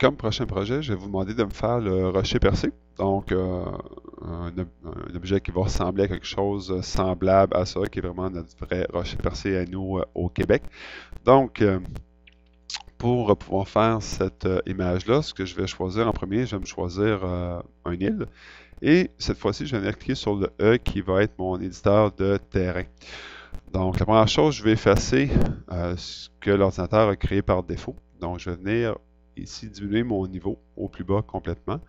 comme prochain projet, je vais vous demander de me faire le rocher percé. Donc, un objet qui va ressembler à quelque chose semblable à ça, qui est vraiment notre vrai rocher percé à nous au Québec. Donc, pour pouvoir faire cette image-là, ce que je vais choisir en premier, je vais me choisir un île. Et cette fois-ci, je vais venir cliquer sur le E qui va être mon éditeur de terrain. Donc, la première chose, je vais effacer ce que l'ordinateur a créé par défaut. Donc, je vais venir ici diminuer mon niveau au plus bas complètement.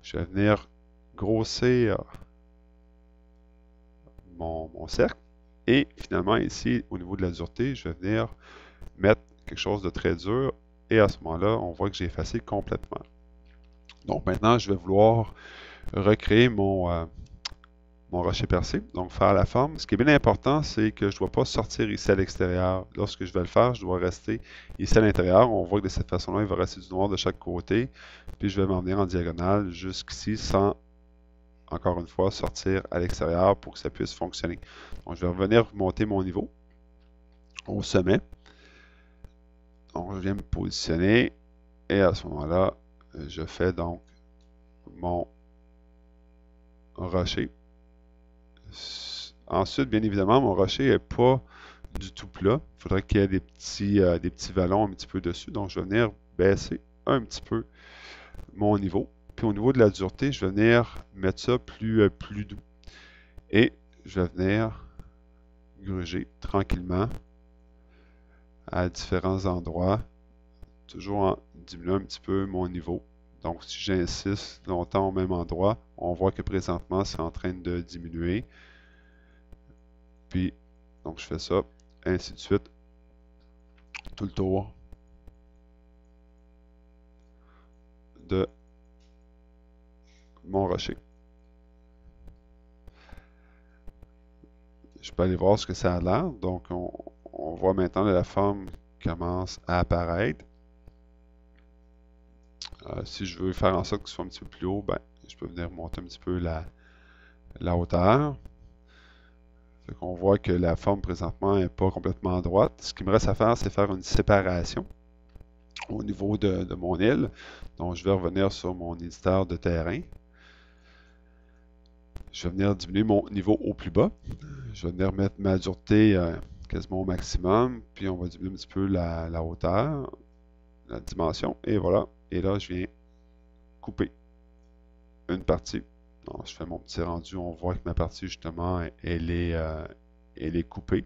Je vais venir grossir mon cercle. Et finalement, ici, au niveau de la dureté, je vais venir mettre quelque chose de très dur. Et à ce moment-là, on voit que j'ai effacé complètement. Donc maintenant, je vais vouloir recréer mon rocher percé, donc faire la forme. Ce qui est bien important, c'est que je ne dois pas sortir ici à l'extérieur. Lorsque je vais le faire, je dois rester ici à l'intérieur. On voit que de cette façon-là, il va rester du noir de chaque côté. Puis je vais m'en venir en diagonale jusqu'ici sans, encore une fois, sortir à l'extérieur pour que ça puisse fonctionner. Donc je vais revenir monter mon niveau au sommet. Donc je viens me positionner et à ce moment-là, je fais donc mon rocher. Ensuite, bien évidemment, mon rocher n'est pas du tout plat. Il faudrait qu'il y ait des petits vallons un petit peu dessus. Donc, je vais venir baisser un petit peu mon niveau. Puis au niveau de la dureté, je vais venir mettre ça plus doux. Et je vais venir gruger tranquillement à différents endroits, toujours en diminuant un petit peu mon niveau. Donc, si j'insiste longtemps au même endroit, on voit que présentement, c'est en train de diminuer. Puis, donc je fais ça, ainsi de suite, tout le tour de mon rocher. Je peux aller voir ce que ça a l'air. Donc, on voit maintenant la forme commence à apparaître. Si je veux faire en sorte que ce soit un petit peu plus haut, ben, je peux venir monter un petit peu la hauteur. Fait qu'on voit que la forme présentement n'est pas complètement droite. Ce qui me reste à faire, c'est faire une séparation au niveau de mon île. Donc, je vais revenir sur mon éditeur de terrain. Je vais venir diminuer mon niveau au plus bas. Je vais venir mettre ma dureté quasiment au maximum. Puis, on va diminuer un petit peu la hauteur, la dimension. Et voilà. Et là, je viens couper une partie. Donc, je fais mon petit rendu. On voit que ma partie, justement, elle est coupée.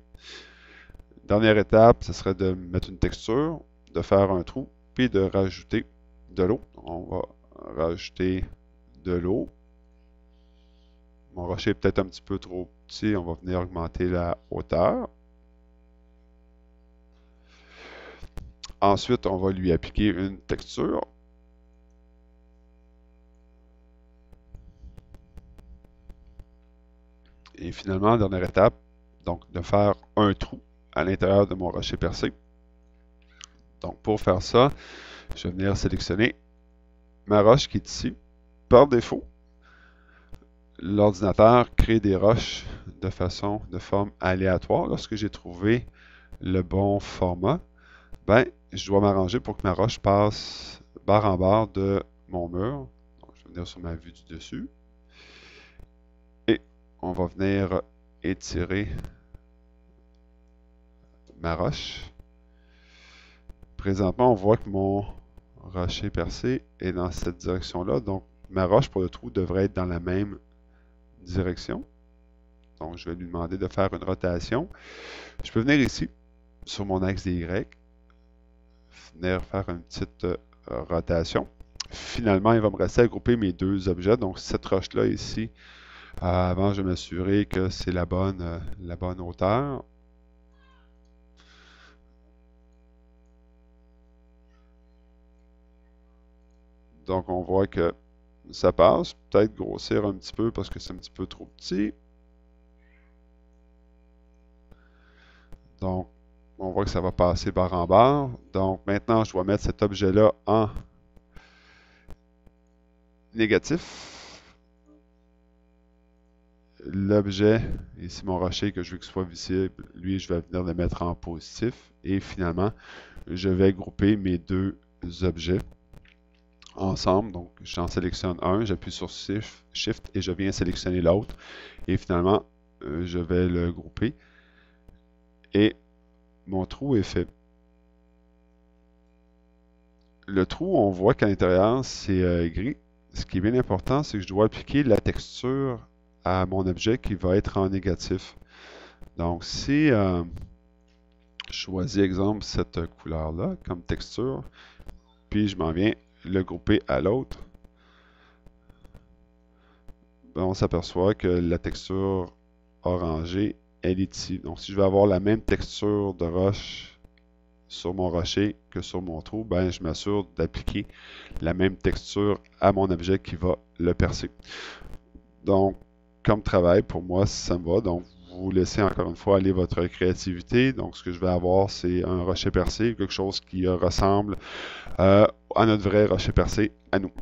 Dernière étape, ce serait de mettre une texture, de faire un trou, puis de rajouter de l'eau. On va rajouter de l'eau. Mon rocher est peut-être un petit peu trop petit. On va venir augmenter la hauteur. Ensuite, on va lui appliquer une texture. Et finalement, dernière étape, donc de faire un trou à l'intérieur de mon rocher percé. Donc pour faire ça, je vais venir sélectionner ma roche qui est ici. Par défaut, l'ordinateur crée des roches de forme aléatoire. Lorsque j'ai trouvé le bon format, ben, je dois m'arranger pour que ma roche passe barre en barre de mon mur. Donc, je vais venir sur ma vue du dessus. Et on va venir étirer ma roche. Présentement, on voit que mon rocher percé est dans cette direction-là. Donc, ma roche pour le trou devrait être dans la même direction. Donc, je vais lui demander de faire une rotation. Je peux venir ici, sur mon axe des Y, venir faire une petite rotation. Finalement, il va me rester à grouper mes deux objets. Donc, cette roche-là ici, avant, je vais m'assurer que c'est la bonne hauteur. Donc, on voit que ça passe. Peut-être grossir un petit peu parce que c'est un petit peu trop petit. Donc, on voit que ça va passer barre en barre. Donc, maintenant, je dois mettre cet objet-là en négatif. L'objet, ici mon rocher que je veux qu'il soit visible, lui, je vais venir le mettre en positif. Et finalement, je vais grouper mes deux objets ensemble. Donc, j'en sélectionne un, j'appuie sur Shift et je viens sélectionner l'autre. Et finalement, je vais le grouper. Et mon trou est fait. Le trou, on voit qu'à l'intérieur, c'est gris. Ce qui est bien important, c'est que je dois appliquer la texture à mon objet qui va être en négatif. Donc, si je choisis, exemple, cette couleur-là comme texture, puis je m'en viens le grouper à l'autre, ben, on s'aperçoit que la texture orangée, elle est ici. Donc, si je veux avoir la même texture de roche sur mon rocher que sur mon trou, ben, je m'assure d'appliquer la même texture à mon objet qui va le percer. Donc, comme travail, pour moi, ça me va. Donc, vous laissez encore une fois aller votre créativité. Donc, ce que je vais avoir, c'est un rocher percé, quelque chose qui ressemble à notre vrai rocher percé à nous.